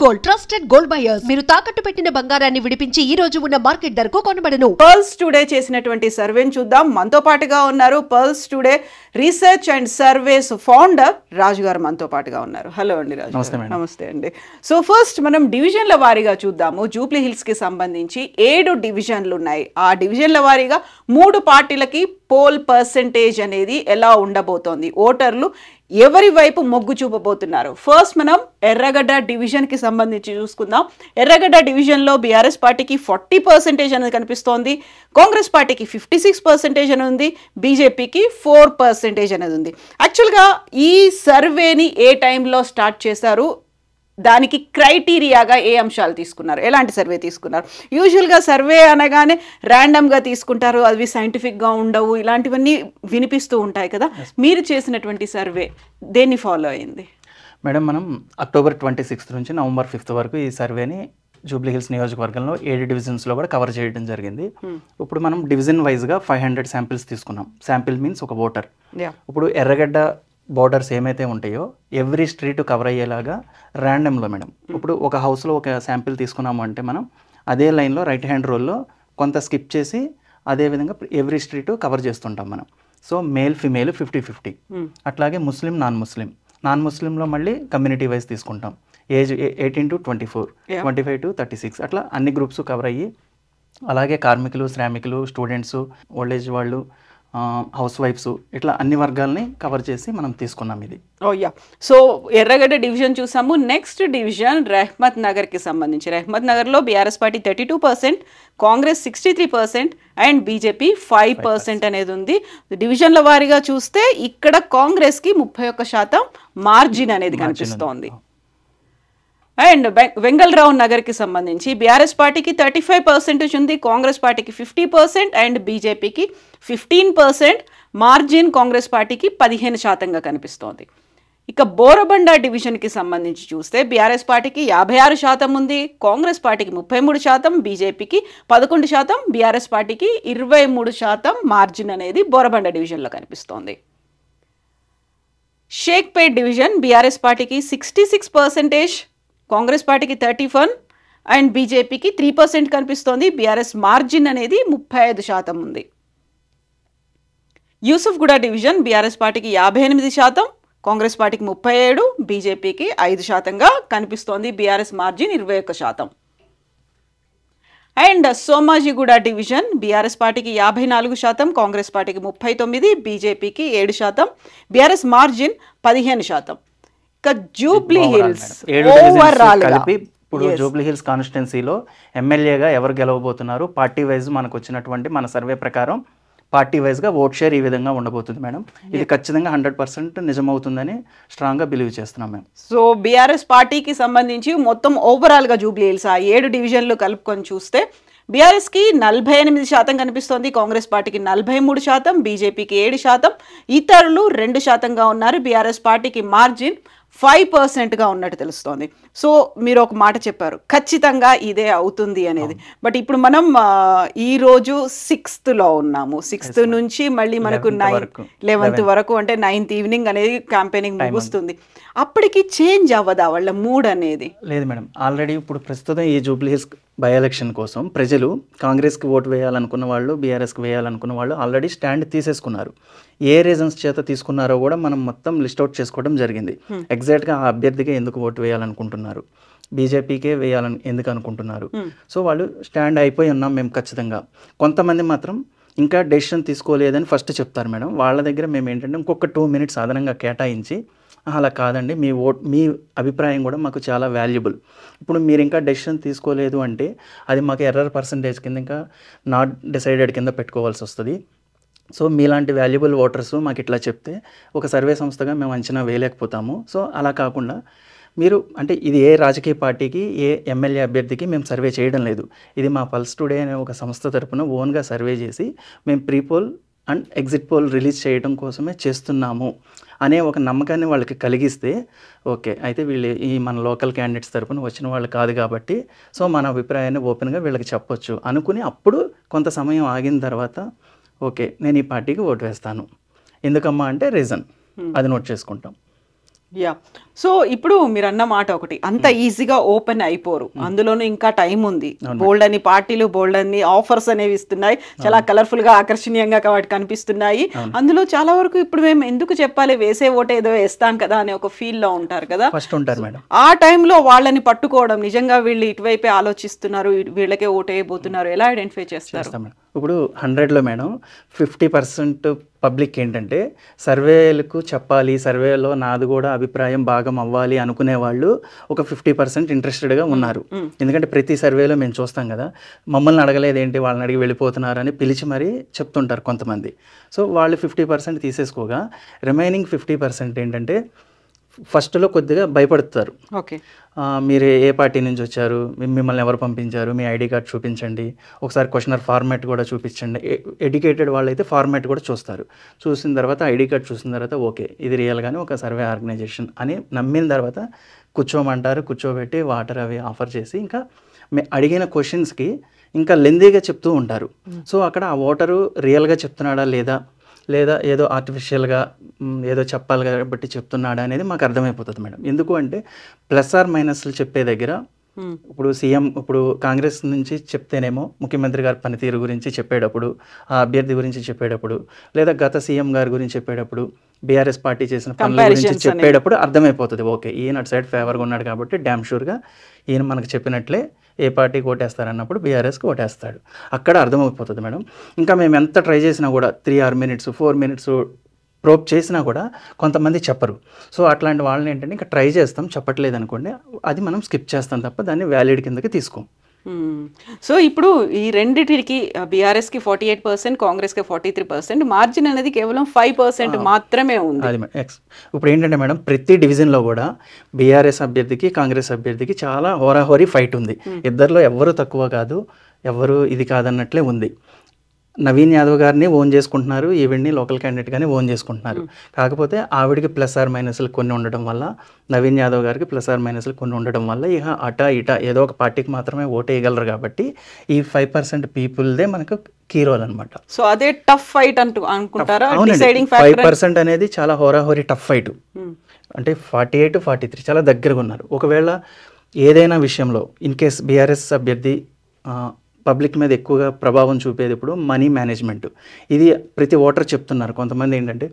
Gold trusted gold buyers మీరు తాకట్టు పెట్టిన బంగారాన్ని విడిపించి ఈ రోజు ఉన్న మార్కెట్ ధరకు కొనబడను. పర్ల్స్ టుడే చేసినటువంటి సర్వేని చూద్దాం. మనతో పాటుగా ఉన్నారు pearls today research and surveys founder Raju garu మనతో పాటుగా ఉన్నారు. హలో అండి రాజు. నమస్తే అండి. సో ఫస్ట్ మనం డివిజన్ల వారీగా చూద్దాము. జూబ్లీ హిల్స్ కి సంబంధించి 7 డివిజన్లు ఉన్నాయి. ఆ డివిజన్ల వారీగా 3 పార్టీలకి పోల్ పర్సెంటేజ్ అనేది ఎలా ఉండబోతోంది, ఓటర్లు ఎవరి వైపు మొగ్గు చూపబోతున్నారు. ఫస్ట్ మనం ఎర్రగడ్డ డివిజన్ కి సంబంధించి చూసుకుందాం. ఎర్రగడ్డ డివిజన్ లో బీఆర్ఎస్ పార్టీకి 40% అనేది కనిపిస్తోంది, కాంగ్రెస్ పార్టీకి 56% అని ఉంది, బీజేపీకి 4% అనేది ఉంది. యాక్చువల్గా ఈ సర్వేని ఏ టైంలో స్టార్ట్ చేశారు, దానికి క్రైటీరియాగా ఏ అంశాలు తీసుకున్నారు, ఎలాంటి సర్వే తీసుకున్నారు? యూజువల్గా సర్వే అనగానే ర్యాండమ్గా తీసుకుంటారు, అవి సైంటిఫిక్గా ఉండవు, ఇలాంటివన్నీ వినిపిస్తూ ఉంటాయి కదా. మీరు చేసినటువంటి సర్వే దేన్ని ఫాలో అయింది? మేడం, మనం అక్టోబర్ 26 నుంచి నవంబర్ 5 వరకు ఈ సర్వేని జూబ్లీ హిల్స్ నియోజకవర్గంలో 7 డివిజన్స్లో కూడా కవర్ చేయడం జరిగింది. ఇప్పుడు మనం డివిజన్ వైజ్గా 500 శాంపిల్స్ తీసుకున్నాం. శాంపిల్ మీన్స్ ఒక ఓటర్. ఇప్పుడు ఎర్రగడ్డ బోర్డర్స్ ఏమైతే ఉంటాయో ఎవ్రీ స్ట్రీట్ కవర్ అయ్యేలాగా ర్యాండమ్లో మేడం. ఇప్పుడు ఒక హౌస్లో ఒక శాంపిల్ తీసుకున్నాము అంటే మనం అదే లైన్లో రైట్ హ్యాండ్ రోల్లో కొంత స్కిప్ చేసి అదేవిధంగా ఎవ్రీ స్ట్రీట్ కవర్ చేస్తుంటాం మనం. So male female 50-50. అట్లాగే ముస్లిం నాన్ ముస్లింలో మళ్ళీ కమ్యూనిటీ వైజ్ తీసుకుంటాం. ఏజ్ 18 to 24, 25 to 36 అట్లా అన్ని గ్రూప్స్ కవర్ అయ్యి, అలాగే కార్మికులు, శ్రామికులు, స్టూడెంట్స్, ఓల్డ్ ఏజ్ వాళ్ళు, హౌస్ వైఫ్స్, ఇట్లా అన్ని వర్గాల్ని కవర్ చేసి మనం తీసుకున్నాం ఇది. సో ఎర్రగడ్డ డివిజన్ చూసాము. నెక్స్ట్ డివిజన్ రెహ్మత్ నగర్కి సంబంధించి. రెహ్మత్ నగర్లో BRS party 32%, Congress 63% and BJP 5% అనేది ఉంది. డివిజన్ల వారీగా చూస్తే ఇక్కడ కాంగ్రెస్కి 31% మార్జిన్ అనేది కనిపిస్తోంది. అండ్ వెంగళరావు నగర్కి సంబంధించి బీఆర్ఎస్ పార్టీకి 35% ఉంది, కాంగ్రెస్ పార్టీకి 50% అండ్ బీజేపీకి 15%. మార్జిన్ కాంగ్రెస్ పార్టీకి 15%గా కనిపిస్తోంది. ఇక బోరబండ డివిజన్కి సంబంధించి చూస్తే బీఆర్ఎస్ పార్టీకి 56% ఉంది, కాంగ్రెస్ పార్టీకి 33%, బీజేపీకి 11%, బీఆర్ఎస్ పార్టీకి 23% మార్జిన్ అనేది బోరబండ డివిజన్లో కనిపిస్తోంది. షేక్పేట్ డివిజన్ బీఆర్ఎస్ పార్టీకి 66%, కాంగ్రెస్ పార్టీకి 31% అండ్ బీజేపీకి 3% కనిపిస్తోంది. బీఆర్ఎస్ మార్జిన్ అనేది 35% ఉంది. యూసుఫ్గూడ డివిజన్ బీఆర్ఎస్ పార్టీకి 58%, కాంగ్రెస్ పార్టీకి 37%, బీజేపీకి 5%గా కనిపిస్తోంది. BRS margin 21%. And Somajiguda division BRS పార్టీకి 54%, కాంగ్రెస్ పార్టీకి 39%, బీజేపీకి 7%, బీఆర్ఎస్ మార్జిన్ 15%. జూబ్లీ హిల్స్ కలిపి ఇప్పుడు జూబ్లీ హిల్స్ కాన్స్టిట్యున్సీలో ఎమ్మెల్యేగా ఎవరు గెలవబోతున్నారు, పార్టీ వైజ్ మనకు వచ్చినటువంటి మన సర్వే ప్రకారం పార్టీ వైజ్గా ఓట్ షేర్ ఈ విధంగా ఉండబోతుంది మేడం. ఇది ఖచ్చితంగా 100% నిజమవుతుందని స్ట్రాంగ్గా బిలీవ్ చేస్తున్నాం మేము. సో బీఆర్ఎస్ పార్టీకి సంబంధించి మొత్తం ఓవరాల్గా జూబ్లీ హిల్స్ ఆ 7 డివిజన్లు కలుపుకొని చూస్తే బీఆర్ఎస్కి 48% కనిపిస్తోంది, కాంగ్రెస్ పార్టీకి 43%, బీజేపీకి 7%, ఇతరులు 2%గా ఉన్నారు. బీఆర్ఎస్ పార్టీకి మార్జిన్ 5%గా ఉన్నట్టు తెలుస్తోంది. సో మీరు ఒక మాట చెప్పారు, ఖచ్చితంగా ఇదే అవుతుంది అనేది. బట్ ఇప్పుడు మనం ఈరోజు 6th ఉన్నాము. 6th నుంచి మళ్ళీ మనకు 11th వరకు, అంటే 9th ఈవినింగ్ అనేది క్యాంపెయినింగ్ ముగుస్తుంది. అప్పటికి చేంజ్ అవ్వదా వాళ్ళ మూడ్ అనేది? లేదు మేడం, ఆల్రెడీ ఇప్పుడు ప్రస్తుతం ఈ జూబ్లీ హిల్స్ బై ఎలక్షన్ కోసం ప్రజలు కాంగ్రెస్కి ఓటు వేయాలనుకున్న వాళ్ళు, బీఆర్ఎస్కి వేయాలనుకున్న వాళ్ళు ఆల్రెడీ స్టాండ్ తీసేసుకున్నారు. ఏ రీజన్స్ చేత తీసుకున్నారో కూడా మనం మొత్తం లిస్ట్ అవుట్ చేసుకోవడం జరిగింది. ఎగ్జాక్ట్గా ఆ అభ్యర్థిగా ఎందుకు ఓటు వేయాలనుకుంటున్నారు, బీజేపీకే వేయాలని ఎందుకు అనుకుంటున్నారు. సో వాళ్ళు స్టాండ్ అయిపోయి ఉన్నాం మేము ఖచ్చితంగా. కొంతమంది మాత్రం ఇంకా డెసిషన్ తీసుకోలేదని ఫస్ట్ చెప్తారు మేడం. వాళ్ళ దగ్గర మేము ఏంటంటే ఇంకొక 2 minutes అదనంగా కేటాయించి, అలా కాదండి, మీ అభిప్రాయం కూడా మాకు చాలా వాల్యుబుల్. ఇప్పుడు మీరు ఇంకా డెసిషన్ తీసుకోలేదు అంటే అది మాకు ఎర్రర్ పర్సంటేజ్ కింద, ఇంకా నాట్ డిసైడెడ్ కింద పెట్టుకోవాల్సి వస్తుంది. సో మీలాంటి వాల్యుబుల్ ఓటర్స్ మాకు ఇట్లా చెప్తే ఒక సర్వే సంస్థగా మేము అంచనా వేయలేకపోతాము. సో అలా కాకుండా మీరు, అంటే ఇది ఏ రాజకీయ పార్టీకి, ఏ ఎమ్మెల్యే అభ్యర్థికి మేము సర్వే చేయడం లేదు. ఇది మా పల్స్ టుడే అనే ఒక సంస్థ తరపున ఓన్గా సర్వే చేసి మేము prepoll and exit poll release చేయడం కోసమే చేస్తున్నాము అనే ఒక నమ్మకాన్ని వాళ్ళకి కలిగిస్తే, ఓకే అయితే వీళ్ళు ఈ మన లోకల్ క్యాండిడేట్స్ తరపున వచ్చిన వాళ్ళు కాదు కాబట్టి సో మన అభిప్రాయాన్ని ఓపెన్గా వీళ్ళకి చెప్పొచ్చు అనుకుని, అప్పుడు కొంత సమయం ఆగిన తర్వాత ఓకే నేను ఈ పార్టీకి ఓటు వేస్తాను, ఎందుకమ్మా అంటే రీజన్ అది నోట్ చేసుకుంటాం. యా. సో ఇప్పుడు మీరు అన్న మాట ఒకటి, అంత ఈజీగా ఓపెన్ అయిపోరు, అందులోనూ ఇంకా టైం ఉంది, బోల్డ్ అని పార్టీలు బోల్డ్ అని ఆఫర్స్ అనేవి ఇస్తున్నాయి, చాలా కలర్ఫుల్ గా ఆకర్షణీయంగా కనిపిస్తున్నాయి. అందులో చాలా వరకు ఇప్పుడు మేము ఎందుకు చెప్పాలి, వేసే ఓటే ఏదో వేస్తాం కదా అనే ఒక ఫీల్ లో ఉంటారు కదా. ఆ టైంలో వాళ్ళని పట్టుకోవడం, నిజంగా వీళ్ళు ఇటువైపే ఆలోచిస్తున్నారు, వీళ్ళకే ఓటే వేయబోతున్నారు, ఎలా ఐడెంటిఫై చేస్తారు? ఇప్పుడు 100లో మేడం 50% పబ్లిక్ ఏంటంటే సర్వేలకు చెప్పాలి, సర్వేలో నాది కూడా అభిప్రాయం భాగం అవ్వాలి అనుకునే వాళ్ళు ఒక 50% ఇంట్రెస్టెడ్గా ఉన్నారు. ఎందుకంటే ప్రతి సర్వేలో మేము చూస్తాం కదా, మమ్మల్ని అడగలేదు ఏంటి, వాళ్ళని అడిగి వెళ్ళిపోతున్నారు అని పిలిచి మరీ చెప్తుంటారు కొంతమంది. సో వాళ్ళు 50% తీసేసుకోగా రిమైనింగ్ 50% ఏంటంటే ఫస్ట్లో కొద్దిగా భయపడుతారు. ఓకే, మీరు ఏ పార్టీ నుంచి వచ్చారు, మిమ్మల్ని ఎవరు పంపించారు, మీ ఐడి కార్డ్ చూపించండి, ఒకసారి క్వశ్చనర్ ఫార్మాట్ కూడా చూపించండి. ఎడ్యుకేటెడ్ వాళ్ళైతే ఫార్మాట్ కూడా చూస్తారు. చూసిన తర్వాత ఐడి కార్డ్ చూసిన తర్వాత ఓకే ఇది రియల్గానే ఒక సర్వే ఆర్గనైజేషన్ అని నమ్మిన తర్వాత కూర్చోమంటారు, కూర్చోబెట్టి వాటర్ అవి ఆఫర్ చేసి ఇంకా అడిగిన క్వశ్చన్స్కి ఇంకా లెందీగా చెప్తూ ఉంటారు. సో అక్కడ ఆ ఓటరు రియల్గా చెప్తున్నాడా లేదా ఏదో ఆర్టిఫిషియల్గా ఏదో చెప్పాలి కాబట్టి చెప్తున్నాడా అనేది మాకు అర్థమైపోతుంది మేడం. ఎందుకు అంటే ప్లస్ ఆర్ మైనస్లు చెప్పే దగ్గర ఇప్పుడు సీఎం ఇప్పుడు కాంగ్రెస్ నుంచి చెప్తేనేమో ముఖ్యమంత్రి గారి పనితీరు గురించి చెప్పేటప్పుడు, ఆ అభ్యర్థి గురించి చెప్పేటప్పుడు, లేదా గత సీఎం గారి గురించి చెప్పేటప్పుడు, బీఆర్ఎస్ పార్టీ చేసిన పనుల గురించి చెప్పేటప్పుడు అర్థమైపోతుంది ఓకే ఈయన అటు సైడ్ ఫేవర్గా ఉన్నాడు కాబట్టి డ్యామ్ షూర్గా ఈయన మనకు చెప్పినట్లే ఏ పార్టీకి ఓటేస్తారన్నప్పుడు బీఆర్ఎస్కి ఓటేస్తాడు. అక్కడ అర్థమైపోతుంది మేడం. ఇంకా మేము ఎంత ట్రై చేసినా కూడా 3 minutes 4 minutes ప్రోబ్ చేసినా కూడా కొంతమంది చెప్పరు. సో అట్లాంటి వాళ్ళని ఏంటంటే ఇంకా ట్రై చేస్తాం, చెప్పట్లేదు అనుకోండి, అది మనం స్కిప్ చేస్తాం తప్ప దాన్ని వ్యాలిడ్ కిందకి తీసుకోం. సో ఇప్పుడు ఈ రెండిటికి బీఆర్ఎస్కి 48%, కాంగ్రెస్కి 43%, మార్జిన్ అనేది కేవలం 5% మాత్రమే ఉంది. అది ఇప్పుడు ఏంటంటే మేడం ప్రతి డివిజన్లో కూడా బీఆర్ఎస్ అభ్యర్థికి కాంగ్రెస్ అభ్యర్థికి చాలా హోరాహోరీ ఫైట్ ఉంది. ఇద్దరిలో ఎవరు తక్కువ కాదు, ఎవరు ఇది కాదన్నట్లే ఉంది. నవీన్ యాదవ్ గారిని ఓన్ చేసుకుంటున్నారు, ఈవిడ్ని లోకల్ క్యాండిడేట్గానే ఓన్ చేసుకుంటున్నారు. కాకపోతే ఆవిడికి ప్లస్ ఆర్ మైనస్లు కొన్ని ఉండడం వల్ల, నవీన్ యాదవ్ గారికి ప్లస్ ఆర్ మైనస్లు కొన్ని ఉండడం వల్ల ఇక అటా ఇటా ఏదో ఒక పార్టీకి మాత్రమే ఓటు వేయగలరు. కాబట్టి ఈ 5% పీపుల్దే మనకు కీ రోల్ అనమాట. సో అదే టఫ్ ఫైట్ అనుకుంటారా? 5% అనేది చాలా హోరాహోరీ టఫ్ ఫైట్. అంటే 48-43 చాలా దగ్గరగా ఉన్నారు. ఒకవేళ ఏదైనా విషయంలో ఇన్ కేస్ బీఆర్ఎస్ అభ్యర్థి పబ్లిక్ మీద ఎక్కువగా ప్రభావం చూపేది ఇప్పుడు మనీ మేనేజ్మెంట్. ఇది ప్రతి ఓటర్ చెప్తున్నారు. కొంతమంది ఏంటంటే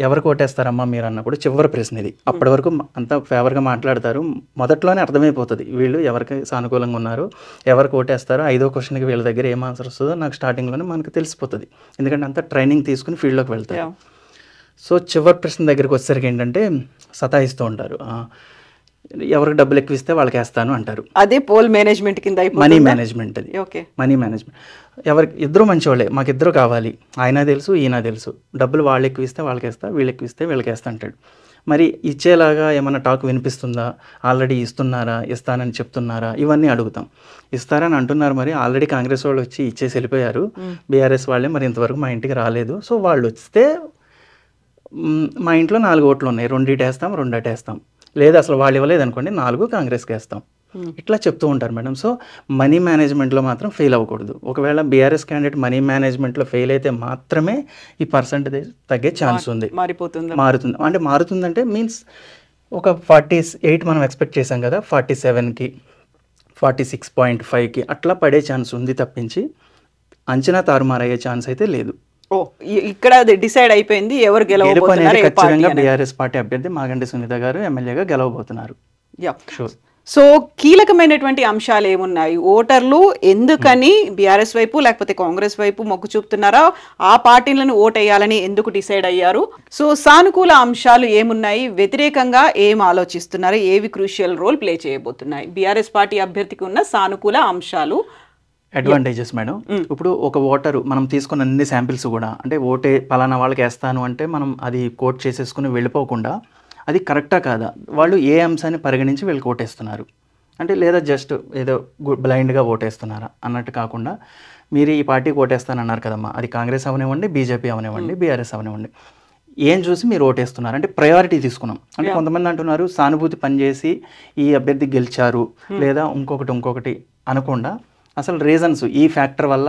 ఎవరికి ఓటేస్తారమ్మా మీరు అన్నప్పుడు చివరి ప్రశ్న ఇది. అప్పటి వరకు అంతా ఫేవర్గా మాట్లాడతారు, మొదట్లోనే అర్థమైపోతుంది వీళ్ళు ఎవరికి సానుకూలంగా ఉన్నారు, ఎవరికి ఓటేస్తారో. 5వ క్వశ్చన్కి వీళ్ళ దగ్గర ఏం ఆన్సర్ వస్తుందో నాకు స్టార్టింగ్లోనే మనకు తెలిసిపోతుంది, ఎందుకంటే అంతా ట్రైనింగ్ తీసుకుని ఫీల్డ్లోకి వెళ్తారు. సో చివరి ప్రశ్న దగ్గరికి వచ్చేసరికి ఏంటంటే సతాయిస్తూ ఉంటారు, ఎవరికి డబ్బులు ఎక్కువ ఇస్తే వాళ్ళకి వేస్తాను అంటారు. అదే పోల్ మేనేజ్మెంట్ కింద మనీ మేనేజ్మెంట్. అది మనీ మేనేజ్మెంట్. ఎవరికి ఇద్దరు మంచివాళ్ళే, మాకు ఇద్దరు కావాలి, ఆయన తెలుసు ఈయన తెలుసు, డబ్బులు వాళ్ళు ఎక్కువ ఇస్తే వాళ్ళకి వేస్తా, వీళ్ళు ఎక్కువ ఇస్తే వీళ్ళకి వేస్తా అంటాడు. మరి ఇచ్చేలాగా ఏమైనా టాక్ వినిపిస్తుందా, ఆల్రెడీ ఇస్తున్నారా, ఇస్తానని చెప్తున్నారా, ఇవన్నీ అడుగుతాం. ఇస్తారని అంటున్నారు, మరి ఆల్రెడీ కాంగ్రెస్ వాళ్ళు వచ్చి ఇచ్చేసి వెళ్ళిపోయారు, బీఆర్ఎస్ వాళ్ళే మరి ఇంతవరకు మా ఇంటికి రాలేదు. సో వాళ్ళు వస్తే మా ఇంట్లో 4 ఓట్లు ఉన్నాయి, 2 వేస్తాం 2 వేస్తాం, లేదా అసలు వాళ్ళు ఇవ్వలేదు అనుకోండి 4 కాంగ్రెస్కి వేస్తాం, ఇట్లా చెప్తూ ఉంటారు మేడం. సో మనీ మేనేజ్మెంట్లో మాత్రం ఫెయిల్ అవ్వకూడదు. ఒకవేళ బీఆర్ఎస్ క్యాండిడేట్ మనీ మేనేజ్మెంట్లో ఫెయిల్ అయితే మాత్రమే ఈ పర్సంటేజ్ తగ్గే ఛాన్స్ ఉంది. మారుతుంది అంటే మారుతుందంటే మీన్స్ ఒక 48 మనం ఎక్స్పెక్ట్ చేసాం కదా, 47కి 46.5కి అట్లా పడే ఛాన్స్ ఉంది తప్పించి అంచనా తారుమారయ్యే ఛాన్స్ అయితే లేదు. ఇక్కడ డిసైడ్ అయిపోయింది ఎవరు గెలవబోతున్నారు. ఖచ్చితంగా బీఆర్ఎస్ పార్టీ అభ్యర్థి మాగంటి సునీత గారు ఎమ్మెల్యేగా గెలవబోతున్నారు. సో కీలకమైనటువంటి అంశాలు ఏమున్నాయి, ఓటర్లు ఎందుకని బీఆర్ఎస్ వైపు లేకపోతే కాంగ్రెస్ వైపు మొగ్గు చూపుతున్నారా, ఆ పార్టీలను ఓటేయాలని ఎందుకు డిసైడ్ అయ్యారు, సో సానుకూల అంశాలు ఏమున్నాయి, వ్యతిరేకంగా ఏం ఆలోచిస్తున్నారు, ఏవి క్రూషియల్ రోల్ ప్లే చేయబోతున్నాయి, బీఆర్ఎస్ పార్టీ అభ్యర్థికి ఉన్న సానుకూల అంశాలు అడ్వాంటేజెస్ మేడం. ఇప్పుడు ఒక ఓటరు మనం తీసుకున్న అన్ని శాంపిల్స్ కూడా అంటే ఓటే పలానా వాళ్ళకి వేస్తాను అంటే మనం అది కోట్ చేసేసుకుని వెళ్ళిపోకుండా అది కరెక్టా కాదా, వాళ్ళు ఏ అంశాన్ని పరిగణించి వీళ్ళకి ఓటేస్తున్నారు అంటే, లేదా జస్ట్ ఏదో బ్లైండ్గా ఓటేస్తున్నారా అన్నట్టు కాకుండా, మీరు ఈ పార్టీకి ఓటేస్తానన్నారు కదమ్మా, అది కాంగ్రెస్ అవనివ్వండి, బీజేపీ అవనివ్వండి, బీఆర్ఎస్ అవనివ్వండి, ఏం చూసి మీరు ఓటేస్తున్నారు అంటే ప్రయారిటీ తీసుకున్నాం. అంటే కొంతమంది అంటున్నారు సానుభూతి పనిచేసి ఈ అభ్యర్థి గెలిచారు లేదా ఇంకొకటి అనకుండా అసలు రీజన్స్ ఈ ఫ్యాక్టర్ వల్ల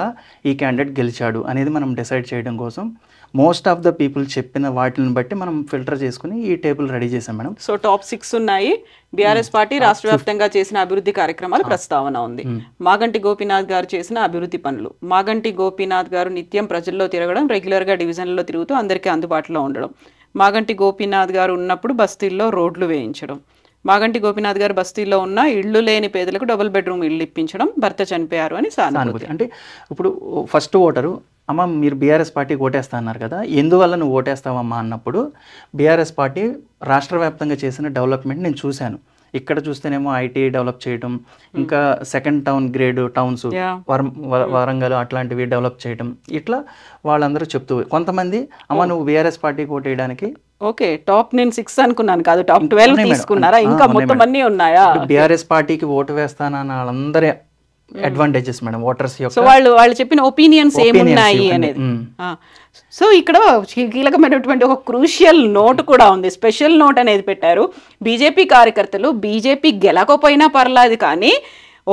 ఈ క్యాండిడేట్ గెలిచాడు అనేది మనం డిసైడ్ చేయడం కోసం మోస్ట్ ఆఫ్ ద పీపుల్ చెప్పిన వాటిని బట్టి మనం ఫిల్టర్ చేసుకుని ఈ టేబుల్ రెడీ చేసాం మేడం. సో టాప్ 6 ఉన్నాయి. బీఆర్ఎస్ పార్టీ రాష్ట్ర వ్యాప్తంగా చేసిన అభివృద్ధి కార్యక్రమాలు ప్రస్తావన ఉంది. మాగంటి గోపీనాథ్ గారు చేసిన అభివృద్ధి పనులు. మాగంటి గోపీనాథ్ గారు నిత్యం ప్రజల్లో తిరగడం, రెగ్యులర్గా డివిజన్లలో తిరుగుతూ అందరికీ అందుబాటులో ఉండడం. మాగంటి గోపీనాథ్ గారు ఉన్నప్పుడు బస్తీల్లో రోడ్లు వేయించడం. మాగంటి గోపీనాథ్ గారు బస్తీల్లో ఉన్న ఇళ్ళు లేని పేదలకు డబుల్ బెడ్రూమ్ ఇళ్ళు ఇప్పించడం, భర్త చనిపోయారు అని సానుభూతి. అంటే ఇప్పుడు ఫస్ట్ ఓటరు, అమ్మ మీరు బీఆర్ఎస్ పార్టీకి ఓటేస్తా అన్నారు కదా, ఎందువల్ల నువ్వు ఓటేస్తావమ్మా అన్నప్పుడు బీఆర్ఎస్ పార్టీ రాష్ట్ర వ్యాప్తంగా చేసిన డెవలప్మెంట్ నేను చూశాను. ఇక్కడ చూస్తేనేమో ఐటీ డెవలప్ చేయడం, ఇంకా second town grade towns Warangal అట్లాంటివి డెవలప్ చేయడం, ఇట్లా వాళ్ళందరూ చెప్తూ, కొంతమంది అమ్మ నువ్వు బీఆర్ఎస్ పార్టీకి ఓటేయడానికి, ఓకే టాప్ నేను 6 అనుకున్నాను కాదు, టాప్ 12 తీసుకున్నారా, ఇంకా మొత్తం అన్నీ ఉన్నాయా? బీఆర్ఎస్ పార్టీకి ఓటు వేస్తానన్న వాళ్ళందరే అడ్వాంటేజెస్ మేడం ఓటర్స్ యొక్క. సో వాళ్ళు చెప్పిన ఒపీనియన్స్ ఏమున్నాయి అనేది. సో ఇక్కడ కీలకమైనటువంటి ఒక క్రూషియల్ నోట్ కూడా ఉంది, స్పెషల్ నోట్ అనేది పెట్టారు. బీజేపీ కార్యకర్తలు బీజేపీ గెలకపోయినా పర్లేదు, కానీ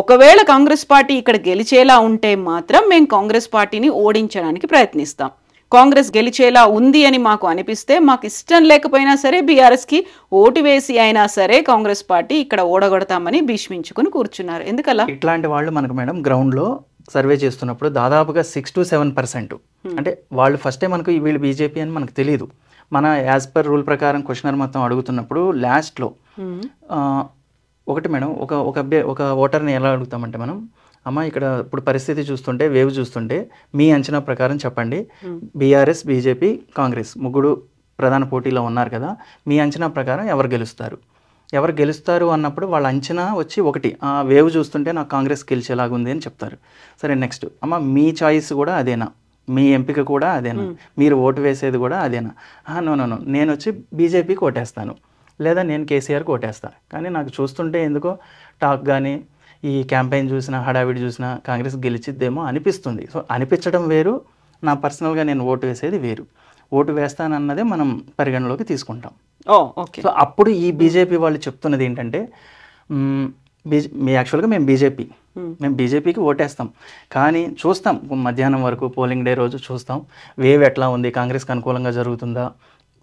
ఒకవేళ కాంగ్రెస్ పార్టీ ఇక్కడ గెలిచేలా ఉంటే మాత్రం మేము కాంగ్రెస్ పార్టీని ఓడించడానికి ప్రయత్నిస్తాం. కాంగ్రెస్ గెలిచేలా ఉంది అని మాకు అనిపిస్తే, మాకు ఇష్టం లేకపోయినా సరే బీఆర్ఎస్కి ఓటు వేసి అయినా సరే కాంగ్రెస్ పార్టీ ఇక్కడ ఓడగొడతామని భీష్మించుకుని కూర్చున్నారు. ఎందుకలా? ఇట్లాంటి వాళ్ళు మనకు మేడం గ్రౌండ్లో సర్వే చేస్తున్నప్పుడు దాదాపుగా 6 to 7%, అంటే వాళ్ళు ఫస్టే మనకు వీళ్ళు బీజేపీ అని మనకు తెలియదు. మన యాజ్ పర్ రూల్ ప్రకారం క్వశ్చనర్ మొత్తం అడుగుతున్నప్పుడు లాస్ట్లో ఒకటి మేడం, ఒక ఓటర్ని ఎలా అడుగుతామంటే మనం, అమ్మ ఇక్కడ ఇప్పుడు పరిస్థితి చూస్తుంటే, వేవ్ చూస్తుంటే మీ అంచనా ప్రకారం చెప్పండి, బీఆర్ఎస్ బీజేపీ కాంగ్రెస్ ముగ్గురు ప్రధాన పోటీలో ఉన్నారు కదా, మీ అంచనా ప్రకారం ఎవరు గెలుస్తారు అన్నప్పుడు వాళ్ళ అంచనా వచ్చి ఒకటి, ఆ వేవ్ చూస్తుంటే నాకు కాంగ్రెస్ గెలిచేలాగా ఉంది అని చెప్తారు. సరే నెక్స్ట్, అమ్మ మీ చాయిస్ కూడా అదేనా, మీ ఎంపిక కూడా అదేనా, మీరు ఓటు వేసేది కూడా అదేనా? నో నేను వచ్చి బీజేపీకి ఓటేస్తాను, లేదా నేను కేసీఆర్కి ఓటేస్తాను, కానీ నాకు చూస్తుంటే ఎందుకో టాక్ కానీ ఈ క్యాంపెయిన్ చూసినా హడావిడి చూసినా కాంగ్రెస్ గెలిచిద్దేమో అనిపిస్తుంది. సో అనిపించడం వేరు, నా పర్సనల్గా నేను ఓటు వేసేది వేరు. ఓటు వేస్తానన్నదే మనం పరిగణలోకి తీసుకుంటాం. సో అప్పుడు ఈ బీజేపీ వాళ్ళు చెప్తున్నది ఏంటంటే, యాక్చువల్గా మేము బీజేపీకి ఓటేస్తాం, కానీ చూస్తాం మధ్యాహ్నం వరకు పోలింగ్ డే రోజు చూస్తాం వేవ్ ఎట్లా ఉంది, కాంగ్రెస్కి అనుకూలంగా జరుగుతుందా,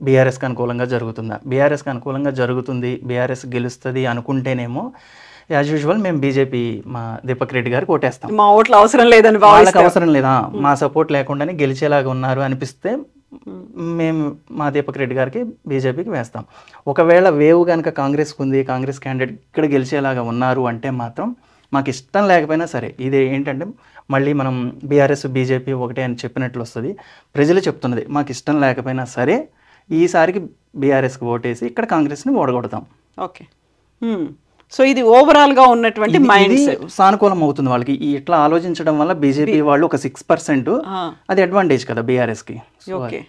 బీఆర్ఎస్కి అనుకూలంగా జరుగుతుందా. బీఆర్ఎస్కి అనుకూలంగా జరుగుతుంది, బీఆర్ఎస్ గెలుస్తుంది అనుకుంటేనేమో యాజ్ యూజువల్ మేము బీజేపీ మా దీపక్ రెడ్డి గారికి ఓటేస్తాం. మా ఓట్లు అవసరం లేదని, వాళ్ళకి అవసరం లేదా, మా సపోర్ట్ లేకుండానే గెలిచేలాగా ఉన్నారు అనిపిస్తే మేము మా దీపక్ రెడ్డి గారికి బీజేపీకి వేస్తాం. ఒకవేళ వేవ్ కనుక కాంగ్రెస్కి ఉంది, కాంగ్రెస్ క్యాండిడేట్ ఇక్కడ గెలిచేలాగా ఉన్నారు అంటే మాత్రం మాకు ఇష్టం లేకపోయినా సరే, ఇది ఏంటంటే మళ్ళీ మనం బీఆర్ఎస్ బీజేపీ ఒకటే అని చెప్పినట్లు వస్తుంది. ప్రజలు చెప్తున్నది మాకు ఇష్టం లేకపోయినా సరే ఈసారికి బీఆర్ఎస్కి ఓటేసి ఇక్కడ కాంగ్రెస్ని ఓడగొడతాం. ఓకే, సో ఇది ఓవరాల్ గా ఉన్నటువంటి మైండ్ సెట్ సానుకూలం అవుతుంది వాళ్ళకి. ఇట్లా ఆలోచించడం వల్ల బీజేపీ వాళ్ళు ఒక 6%, అది అడ్వాంటేజ్ కదా బీఆర్ఎస్ కి. ఓకే,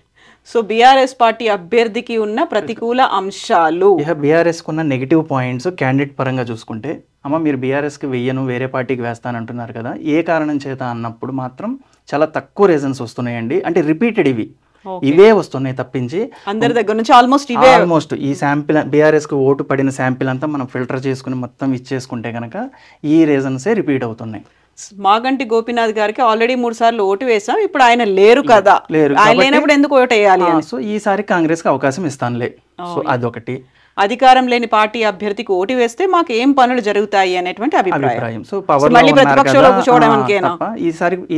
సో బీఆర్ఎస్ పార్టీ అభ్యర్థికి ఉన్న ప్రతికూల అంశాలు, బీఆర్ఎస్ కున్న నెగిటివ్ పాయింట్స్ క్యాండిడేట్ పరంగా చూసుకుంటే, అమ్మ మీరు బీఆర్ఎస్కి వెయ్యను వేరే పార్టీకి వేస్తానంటున్నారు కదా, ఏ కారణం చేత అన్నప్పుడు మాత్రం చాలా తక్కువ రీజన్స్ వస్తున్నాయండి. అంటే రిపీటెడ్ ఇవే వస్తున్నాయి తప్పించి అందరి దగ్గర నుంచి ఆల్మోస్ట్ ఈ శాంపిల్ బీఆర్ఎస్కి ఓటు పడిన శాంపిల్ అంతా మనం ఫిల్టర్ చేసుకుని మొత్తం ఇచ్చేసుకుంటే కనుక ఈ రీజన్సే రిపీట్ అవుతున్నాయి. మాగంటి గోపీనాథ్ గారికి ఆల్రెడీ 3 సార్లు ఓటు వేసాం, ఇప్పుడు ఆయన లేరు కదా, ఆయన లేనప్పుడు ఎందుకు ఓటు వేయాలి? సో ఈసారి కాంగ్రెస్ కి అవకాశం ఇస్తానులే. సో అదొకటి. అధికారం లేని పార్టీ అభ్యర్థికి ఓటు వేస్తే మాకు ఏం పనులు జరుగుతాయి అనేటువంటి అభిప్రాయం. సో పవర్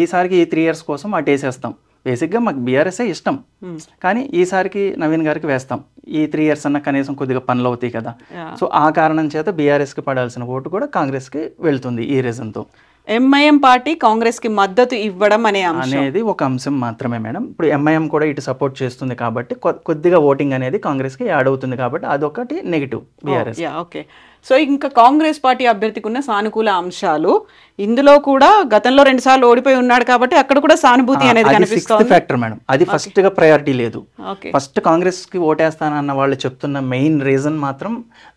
ఈసారికి ఈ 3 years కోసం అటు వేసేస్తాం. బేసిక్గా మాకు బీఆర్ఎస్ఏ ఇష్టం, కానీ ఈసారికి నవీన్ గారికి వేస్తాం. ఈ 3 years అన్న కనీసం కొద్దిగా పనులు అవుతాయి కదా. సో ఆ కారణం చేత బీఆర్ఎస్కి పడాల్సిన ఓటు కూడా కాంగ్రెస్కి వెళ్తుంది ఈ రీజన్తో. ఎంఐఎం పార్టీ కాంగ్రెస్ కి మద్దతు ఇవ్వడం అనేది ఒక అంశం మాత్రమే మేడం. ఇప్పుడు ఎంఐఎం కూడా ఇటు సపోర్ట్ చేస్తుంది కాబట్టి కొద్దిగా ఓటింగ్ అనేది కాంగ్రెస్ కి యాడ్ అవుతుంది కాబట్టి అదొకటి నెగిటివ్ బీఆర్ఎస్. ఓకే, సో ఇంకా కాంగ్రెస్ పార్టీ అభ్యర్థికి ఉన్న సానుకూల అంశాలు, ఇందులో కూడా గతంలో 2 సార్లు ఓడిపోయి ఉన్నాడు కాబట్టి అక్కడ కూడా సానుభూతి అనేది కనిపిస్తుంది. ఫ్యాక్టర్ మేడం, అది ఫస్ట్ గా ప్రయారిటీ లేదు. ఫస్ట్ కాంగ్రెస్ కి ఓటేస్తానన్న వాళ్ళు చెప్తున్న మెయిన్ రీజన్ మాత్రం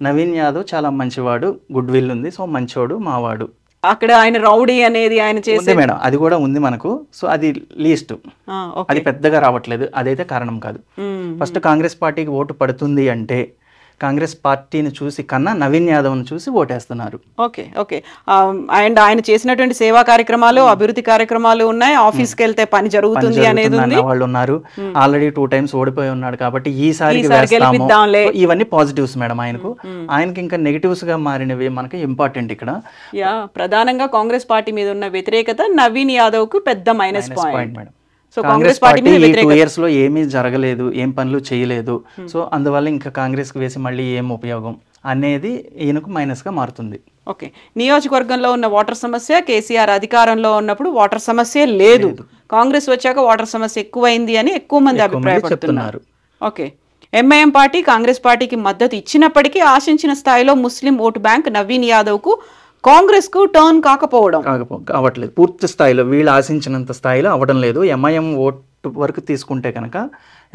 నవీన్ యాదవ్ చాలా మంచివాడు, గుడ్ విల్ ఉంది, సో మంచివాడు మావాడు. అక్కడ ఆయన రౌడీ అనేది ఆయన చేసే మేడం అది కూడా ఉంది మనకు. సో అది లీస్ట్, అది పెద్దగా రావట్లేదు, అదైతే కారణం కాదు. ఫస్ట్ కాంగ్రెస్ పార్టీకి ఓటు పడుతుంది అంటే కాంగ్రెస్ పార్టీని చూసి కన్నా నవీన్ యాదవ్ను చూసి ఓటేస్తున్నారు. ఓకే ఓకే అండ్ ఆయన చేసినటువంటి సేవా కార్యక్రమాలు, అభివృద్ధి కార్యక్రమాలు ఉన్నాయి, ఆఫీస్కి వెళ్తే పని జరుగుతుంది అనేది ఉంది. వాళ్ళు ఉన్నారు, ఆల్రెడీ 2 times ఓడిపోయి ఉన్నాడు కాబట్టి ఈసారి ఇవన్నీ పాజిటివ్స్ మేడం. ఆయనకి ఇంకా నెగిటివ్స్ గా మారినవి మనకి ఇంపార్టెంట్ ఇక్కడ. ప్రధానంగా కాంగ్రెస్ పార్టీ మీద ఉన్న వ్యతిరేకత నవీన్ యాదవ్ కు పెద్ద minus point madam. So Congress party 2 years లో ఏమీ జరగలేదు, ఏం పనులు చేయలేదు, సో అందువల్ల ఇంకా కాంగ్రెస్ కి వేసి మళ్ళీ ఏం ఉపయోగం అనేది ఈయనకు మైనస్ గా మారుతుంది. ఓకే, నియోజకవర్గంలో ఉన్న వాటర్ సమస్య, కేసీఆర్ అధికారంలో ఉన్నప్పుడు వాటర్ సమస్య లేదు, కాంగ్రెస్ వచ్చాక వాటర్ సమస్య ఎక్కువైంది అని ఎక్కువ మంది అభిప్రాయపడుతున్నారు. ఓకే, ఎంఐఎం పార్టీ కాంగ్రెస్ పార్టీకి మద్దతు ఇచ్చినప్పటికీ ఆశించిన స్థాయిలో ముస్లిం ఓటు బ్యాంక్ నవీన్ యాదవ్ కు కాంగ్రెస్ కు టర్న్ కావట్లేదు, పూర్తి స్థాయిలో వీళ్ళు ఆశించినంత స్థాయిలో అవ్వడం లేదు. ఎంఐఎం ఓటు వరకు తీసుకుంటే కనుక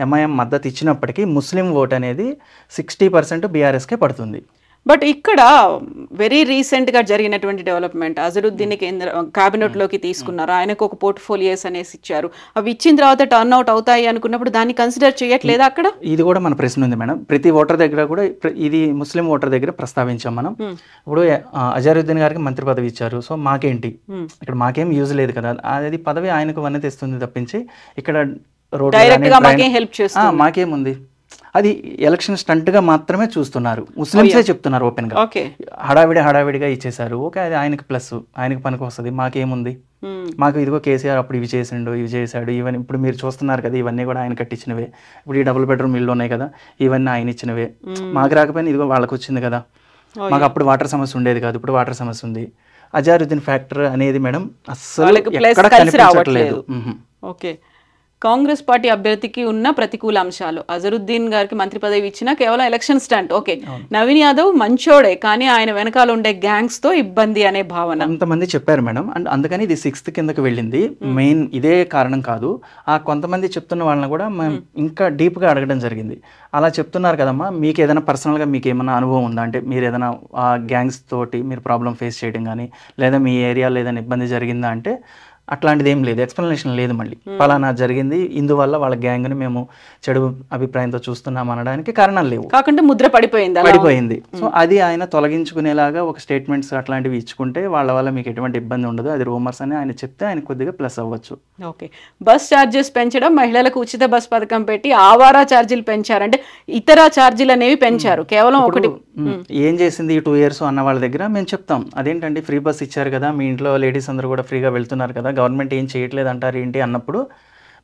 ఎంఐఎం మద్దతు ఇచ్చినప్పటికీ ముస్లిం ఓట్ అనేది 60% బీఆర్ఎస్కే పడుతుంది. బట్ ఇక్కడ వెరీ రీసెంట్ గా జరిగినటువంటి డెవలప్మెంట్, అజరుద్దీన్ కేబినెట్ లోకి తీసుకున్నారు, ఆయనకు ఒక పోర్ట్ఫోలియోస్ అనేసి ఇచ్చారు, అవి ఇచ్చిన తర్వాత టర్న్ అవుట్ అవుతాయి అనుకున్నప్పుడు దాన్ని కన్సిడర్ చేయట్లేదా అక్కడ? ఇది కూడా మన ప్రశ్న ఉంది మేడం. ప్రతి ఓటర్ దగ్గర కూడా ఇది ముస్లిం ఓటర్ దగ్గర ప్రస్తావించాం మనం. ఇప్పుడు అజరుద్దీన్ గారికి మంత్రి పదవి ఇచ్చారు, సో మాకేంటి ఇక్కడ, మాకేం యూజ్ లేదు కదా, అది పదవి ఆయనకు వన్నీ తెస్తుంది తప్పించి ఇక్కడ రోడ్ మాకేముంది, అది ఎలక్షన్ స్టంట్ గా మాత్రమే చూస్తున్నారు, ముస్లింసే చెప్తున్నారు ఓపెన్ గా. హడావిడిగా ఇచ్చేసారు. ఓకే, అది ఆయనకి ప్లస్, ఆయనకి పనికి వస్తుంది, మాకేముంది, మాకు ఇదిగో కేసీఆర్ అప్పుడు ఇవి చేసిండు, ఇవి చేశాడు, ఇవన్నీ ఇప్పుడు మీరు చూస్తున్నారు కదా, ఇవన్నీ కూడా ఆయన కట్టించినవే. ఇప్పుడు ఈ డబుల్ బెడ్రూమ్ ఇల్లు ఉన్నాయి కదా, ఇవన్నీ ఆయన ఇచ్చినవే. మాకు రాకపోయినా ఇదిగో వాళ్ళకి వచ్చింది కదా, మాకు అప్పుడు వాటర్ సమస్య ఉండేది కాదు, ఇప్పుడు వాటర్ సమస్య ఉంది. అజారుద్దీన్ ఫ్యాక్టర్ అనేది మేడం అస్సలు ఎక్కడ కనిపించట్లేదు. ఓకే, కాంగ్రెస్ పార్టీ అభ్యర్థికి ఉన్న ప్రతికూల అంశాలు, అజరుద్దీన్ గారికి మంత్రి పదవి ఇచ్చినా కేవలం election stunt. Okay, Naveen Yadav మంచోడే కానీ ఆయన వెనకాల ఉండే గ్యాంగ్స్ తో ఇబ్బంది అనే భావన కొంతమంది చెప్పారు మేడం. అండ్ అందుకని ఇది 6th కిందకి వెళ్ళింది. మెయిన్ ఇదే కారణం కాదు, ఆ కొంతమంది చెప్తున్న వాళ్ళని కూడా ఇంకా డీప్ గా అడగడం జరిగింది. అలా చెప్తున్నారు కదమ్మా, మీకు ఏదైనా పర్సనల్ గా మీకు ఏమైనా అనుభవం ఉందా, అంటే మీరు ఏదైనా ఆ గ్యాంగ్స్ తోటి మీరు ప్రాబ్లం ఫేస్ చేయడం కానీ, లేదా మీ ఏరియాలో ఏదైనా ఇబ్బంది జరిగిందా అంటే అట్లాంటిది ఏం లేదు, ఎక్స్ప్లెనేషన్ లేదు. మళ్ళీ పలానా జరిగింది, ఇందువల్ల వాళ్ళ గ్యాంగ్ని మేము చెడు అభిప్రాయంతో చూస్తున్నాం అనడానికి కారణాలు లేవు, కాకుండా ముద్ర పడిపోయింది. సో అది ఆయన తొలగించుకునేలాగా ఒక స్టేట్మెంట్స్ అట్లాంటివి ఇచ్చుకుంటే వాళ్ళ వల్ల మీకు ఎటువంటి ఇబ్బంది ఉండదు, అది రూమర్స్ అని ఆయన చెప్తే ఆయన కొద్దిగా ప్లస్ అవ్వచ్చు. ఓకే, బస్ ఛార్జెస్ పెంచడం, మహిళలకు ఉచిత బస్ పథకం పెట్టి ఆవారా ఛార్జీలు పెంచారంటే ఇతర ఛార్జీలు అనేవి పెంచారు, కేవలం ఒకటి ఏం చేసింది ఈ 2 years అన్న వాళ్ళ దగ్గర మేము చెప్తాం, అదేంటంటే ఫ్రీ బస్ ఇచ్చారు కదా, మీ ఇంట్లో లేడీస్ అందరూ కూడా ఫ్రీగా వెళ్తున్నారు కదా, గవర్నమెంట్ ఏం చేయట్లేదు అంటారు ఏంటి అన్నప్పుడు,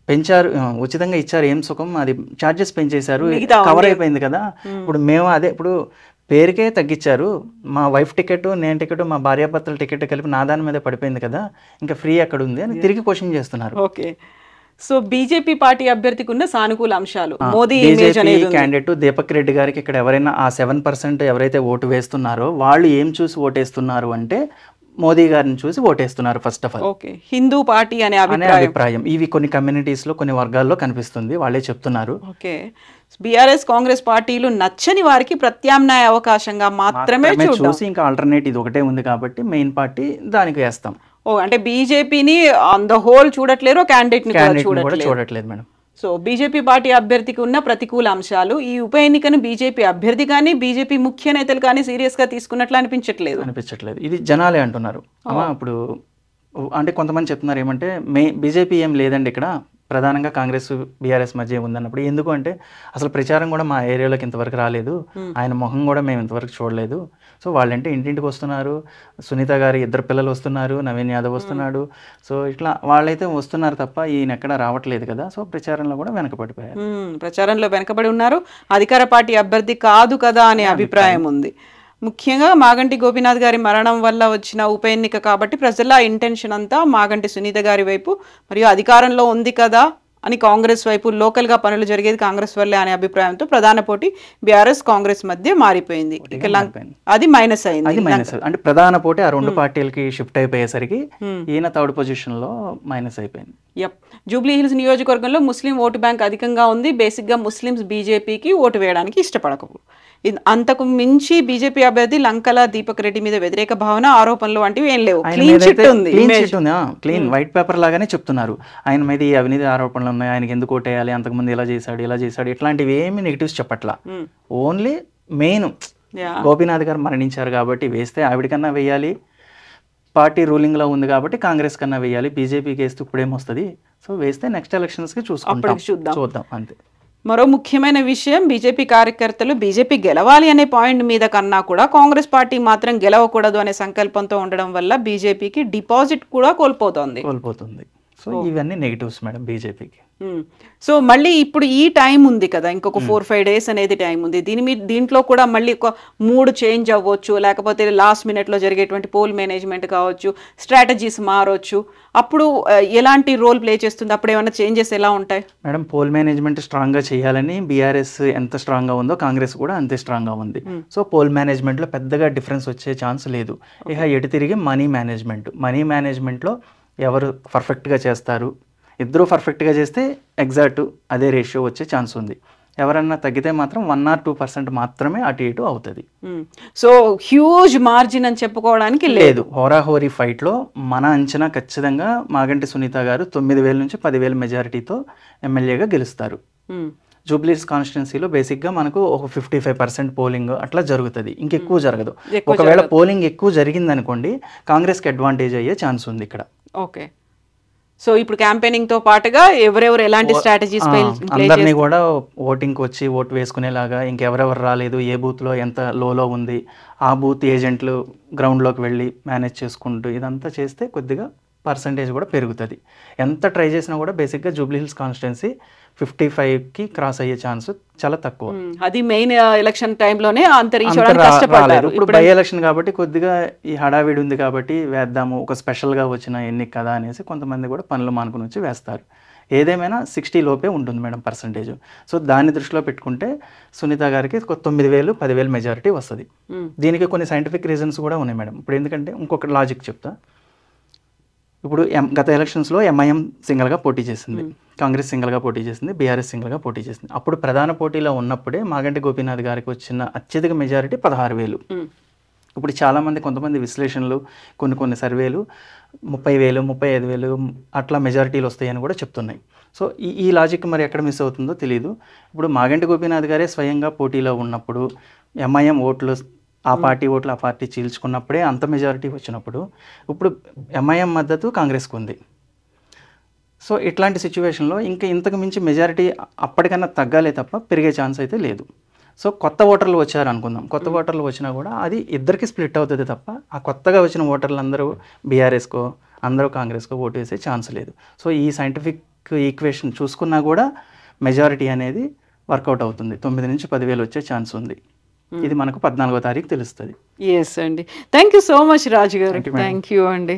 పెంచారు, ఉచితంగా ఇచ్చారు, ఏం సుఖం, అది ఛార్జెస్ పెంచేశారు, కవర్ అయిపోయింది కదా. ఇప్పుడు మేము అదే, ఇప్పుడు పేరుకే తగ్గించారు, మా వైఫ్ టికెట్, నేను టికెట్, మా భార్యాభర్తల టికెట్ కలిపి నా దాని మీద పడిపోయింది కదా, ఇంకా ఫ్రీ ఎక్కడ ఉంది అని తిరిగి క్వశ్చన్ చేస్తున్నారు. ఓకే, సో బీజేపీ పార్టీ అభ్యర్థికి ఉన్న సానుకూల అంశాలు, మోదీ క్యాండిడేట్ దీపక్ రెడ్డి గారికి ఇక్కడ ఎవరైనా ఆ 7% ఎవరైతే ఓటు వేస్తున్నారో వాళ్ళు ఏం చూసి ఓటేస్తున్నారు అంటే మోదీ గారిని చూసి ఓటేస్తున్నారు first of all. Okay, Hindu party అనే అభిప్రాయం ఇవి కొన్ని కమ్యూనిటీస్ లో కొన్ని వర్గాల్లో కనిపిస్తుంది, వాళ్ళే చెప్తున్నారు. ఓకే, బీఆర్ఎస్ కాంగ్రెస్ పార్టీలు నచ్చని వారికి ప్రత్యామ్నాయ అవకాశంగా మాత్రమే చూసి ఇంకా ఆల్టర్నేట్ ఇది ఒకటే ఉంది కాబట్టి మెయిన్ పార్టీ దానికి వేస్తాం. అంటే బీజేపీని ఆన్ ద హోల్ చూడట్లేరు, క్యాండిడేట్ ని చూడట్లేదు మేడం. సో బీజేపీ పార్టీ అభ్యర్థికి ఉన్న ప్రతికూల అంశాలు, ఈ ఉప ఎన్నికను బీజేపీ అభ్యర్థి కానీ బీజేపీ ముఖ్య నేతలు కానీ సీరియస్ గా తీసుకున్నట్లు అనిపించట్లేదు. ఇది జనాలే అంటున్నారు. ఇప్పుడు అంటే కొంతమంది చెప్తున్నారు ఏమంటే బీజేపీ ఏం లేదండి ఇక్కడ, ప్రధానంగా కాంగ్రెస్ బీఆర్ఎస్ మధ్య ఉందన్నప్పుడు, ఎందుకు అంటే అసలు ప్రచారం కూడా మా ఏరియాలోకి ఇంతవరకు రాలేదు, ఆయన మొహం కూడా మేము ఇంతవరకు చూడలేదు, సో వాళ్ళంటే ఇంటింటికి వస్తున్నారు, సునీత గారి 2 పిల్లలు వస్తున్నారు, నవీన్ యాదవ్ వస్తున్నాడు, సో ఇట్లా వాళ్ళైతే వస్తున్నారు తప్ప ఈయన ఎక్కడ రావట్లేదు కదా, సో ప్రచారంలో కూడా వెనకబడిపోయారు. ప్రచారంలో వెనకబడి ఉన్నారు, అధికార పార్టీ అభ్యర్థి కాదు కదా అనే అభిప్రాయం ఉంది. ముఖ్యంగా మాగంటి గోపీనాథ్ గారి మరణం వల్ల వచ్చిన ఉప ఎన్నిక కాబట్టి ప్రజల ఇంటెన్షన్ అంతా మాగంటి సునీత గారి వైపు, మరియు అధికారంలో ఉంది కదా అని కాంగ్రెస్ వైపు, లోకల్ గా పనులు జరిగేది కాంగ్రెస్ వల్లే అనే అభిప్రాయంతో ప్రధాన పోటీ బీఆర్ఎస్ కాంగ్రెస్ మధ్య మారిపోయింది. అది మైనస్ అయింది. అంటే ప్రధాన పోటీ ఆ 2 పార్టీలకి షిఫ్ట్ అయిపోయేసరికి ఈయన 3rd పొజిషన్ లో మైనస్ అయిపోయింది. జూబ్లీ హిల్స్ నియోజకవర్గంలో ముస్లిం ఓటు బ్యాంక్ అధికంగా ఉంది, బేసిక్ గా ముస్లిమ్స్ బీజేపీకి ఓటు వేయడానికి ఇష్టపడకపో, అంతకు మించి బీజేపీ అభ్యర్థి లంకల దీపక్ రెడ్డి మీద వ్యతిరేక భావన, ఆరోపణలు వంటివి ఏం లేవు, క్లీన్ వైట్ పేపర్ లాగానే చెప్తున్నారు. ఆయన మీద ఈ అవినీతి ఆరోపణలు ఉన్నాయి, ఆయనకి ఎందుకు ఓటేయాలి, అంతకుముందు ఇలా చేశాడు ఇట్లాంటివి ఏమి నెగిటివ్స్ చెప్పట్లా, ఓన్లీ మెయిన్ గోపీనాథ్ గారు మరణించారు కాబట్టి వేస్తే ఆవిడకన్నా వేయాలి, పార్టీ రూలింగ్లో ఉంది కాబట్టి కాంగ్రెస్ కన్నా వేయాలి, బీజేపీకి వేస్తే ఇప్పుడేమొస్తుంది, సో వేస్తే నెక్స్ట్ ఎలక్షన్స్కి చూద్దాం అంతే. మరో ముఖ్యమైన విషయం, బీజేపీ కార్యకర్తలు బీజేపీ గెలవాలి అనే పాయింట్ మీద కన్నా కూడా కాంగ్రెస్ పార్టీ మాత్రం గెలవకూడదు అనే సంకల్పంతో ఉండడం వల్ల బీజేపీకి డిపాజిట్ కూడా కోల్పోతుంది. సో ఇవన్నీ నెగిటివ్స్ మేడం బీజేపీకి. సో మళ్ళీ ఇప్పుడు ఈ టైం ఉంది కదా, ఇంకొక 4-5 days అనేది టైం ఉంది. దీంట్లో కూడా మళ్ళీ ఒక మూడ్ చేంజ్ అవ్వచ్చు, లేకపోతే లాస్ట్ మినిట్లో జరిగేటువంటి పోల్ మేనేజ్మెంట్ కావచ్చు, స్ట్రాటజీస్ మారవచ్చు. అప్పుడు ఎలాంటి రోల్ ప్లే చేస్తుంది, అప్పుడు ఏమైనా చేంజెస్ ఎలా ఉంటాయి మేడం? పోల్ మేనేజ్మెంట్ స్ట్రాంగ్గా చేయాలని బీఆర్ఎస్ ఎంత స్ట్రాంగ్గా ఉందో కాంగ్రెస్ కూడా అంతే స్ట్రాంగ్గా ఉంది. సో పోల్ మేనేజ్మెంట్లో పెద్దగా డిఫరెన్స్ వచ్చే ఛాన్స్ లేదు. ఇక ఎటు తిరిగి మనీ మేనేజ్మెంట్లో ఎవరు పర్ఫెక్ట్గా చేస్తారు, ఇద్దరూ పర్ఫెక్ట్గా చేస్తే ఎగ్జాక్ట్ అదే రేషియో వచ్చే ఛాన్స్ ఉంది. ఎవరన్నా తగ్గితే మాత్రం 1 or 2% మాత్రమే అటు ఇటు అవుతుంది. సో హ్యూజ్ మార్జిన్ అని చెప్పుకోవడానికి లేదు. హోరాహోరీ ఫైట్లో మన అంచనా ఖచ్చితంగా మాగంటి సునీత గారు 9,000 నుంచి 10,000 మెజారిటీతో ఎమ్మెల్యేగా గెలుస్తారు. జూబ్లీస్ కాన్స్టిట్యున్సీలో బేసిక్గా మనకు ఒక 55% పోలింగ్ అట్లా జరుగుతుంది, ఇంకెక్కువ జరగదు. ఒకవేళ పోలింగ్ ఎక్కువ జరిగిందనుకోండి కాంగ్రెస్కి అడ్వాంటేజ్ అయ్యే ఛాన్స్ ఉంది ఇక్కడ. ఓకే, సో ఇప్పుడు క్యాంపెయినింగ్ తో పాటుగా ఎవరెవరు ఎలాంటి స్ట్రాటజీస్ అందరినీ కూడా ఓటింగ్కి వచ్చి ఓటు వేసుకునేలాగా, ఇంకెవరెవరు రాలేదు, ఏ బూత్లో ఎంత లోలో ఉంది, ఆ బూత్ ఏజెంట్లు గ్రౌండ్లోకి వెళ్ళి మేనేజ్ చేసుకుంటూ ఇదంతా చేస్తే కొద్దిగా పర్సంటేజ్ కూడా పెరుగుతుంది. ఎంత ట్రై చేసినా కూడా బేసిక్గా జూబ్లీ హిల్స్ కాన్స్టిట్యున్సీ 55కి క్రాస్ అయ్యే ఛాన్స్ చాలా తక్కువ. అది మెయిన్ ఎలక్షన్ టైంలోనే కష్టపడ్డారు. ఇప్పుడు బై ఎలక్షన్ కాబట్టి కొద్దిగా ఈ హడావిడి ఉంది కాబట్టి వేద్దాము, ఒక స్పెషల్గా వచ్చిన ఎన్నిక కదా అనేసి కొంతమంది కూడా పనులు మానుకుని వచ్చి వేస్తారు. ఏదేమైనా 60 లోపే ఉంటుంది మేడం పర్సంటేజ్. సో దాన్ని దృష్టిలో పెట్టుకుంటే సునీత గారికి 9,000 10,000 మెజారిటీ వస్తుంది. దీనికి కొన్ని సైంటిఫిక్ రీజన్స్ కూడా ఉన్నాయి మేడం. ఇప్పుడు ఎందుకంటే ఇంకొక లాజిక్ చెప్తా. ఇప్పుడు గత ఎలక్షన్స్లో ఎంఐఎం సింగిల్గా పోటీ చేసింది, కాంగ్రెస్ సింగిల్గా పోటీ చేసింది, బీఆర్ఎస్ సింగిల్గా పోటీ చేసింది. అప్పుడు ప్రధాన పోటీలో ఉన్నప్పుడే మాగంటి గోపీనాథ్ గారికి వచ్చిన అత్యధిక మెజారిటీ 16,000. ఇప్పుడు చాలామంది కొంతమంది విశ్లేషణలు కొన్ని సర్వేలు 30,000 35,000 అట్లా మెజారిటీలు వస్తాయని కూడా చెప్తున్నాయి. సో ఈ లాజిక్ మరి ఎక్కడ మిస్ అవుతుందో తెలియదు. ఇప్పుడు మాగంటి గోపీనాథ్ గారే స్వయంగా పోటీలో ఉన్నప్పుడు ఎంఐఎం ఓట్లు ఆ పార్టీ ఓట్లు ఆ పార్టీ చీల్చుకున్నప్పుడే అంత మెజారిటీ వచ్చినప్పుడు ఇప్పుడు ఎంఐఎం మద్దతు కాంగ్రెస్కు ఉంది. సో ఇట్లాంటి సిచ్యువేషన్లో ఇంకా ఇంతకు మించి మెజారిటీ అప్పటికన్నా తగ్గాలే తప్ప పెరిగే ఛాన్స్ అయితే లేదు. సో కొత్త ఓటర్లు వచ్చారు అనుకుందాం, కొత్త ఓటర్లు వచ్చినా కూడా అది ఇద్దరికి స్ప్లిట్ అవుతుంది తప్ప ఆ కొత్తగా వచ్చిన ఓటర్లు అందరూ బీఆర్ఎస్కో అందరూ కాంగ్రెస్కో ఓటు వేసే ఛాన్స్ లేదు. సో ఈ సైంటిఫిక్ ఈక్వేషన్ చూసుకున్నా కూడా మెజారిటీ అనేది వర్కౌట్ అవుతుంది. 9 నుంచి 10,000 వచ్చే ఛాన్స్ ఉంది. ఇది మనకు 14వ తారీఖు తెలుస్తుంది. ఎస్ అండి, థ్యాంక్ యూ సో మచ్ రాజు గారు. థ్యాంక్ యూ అండి.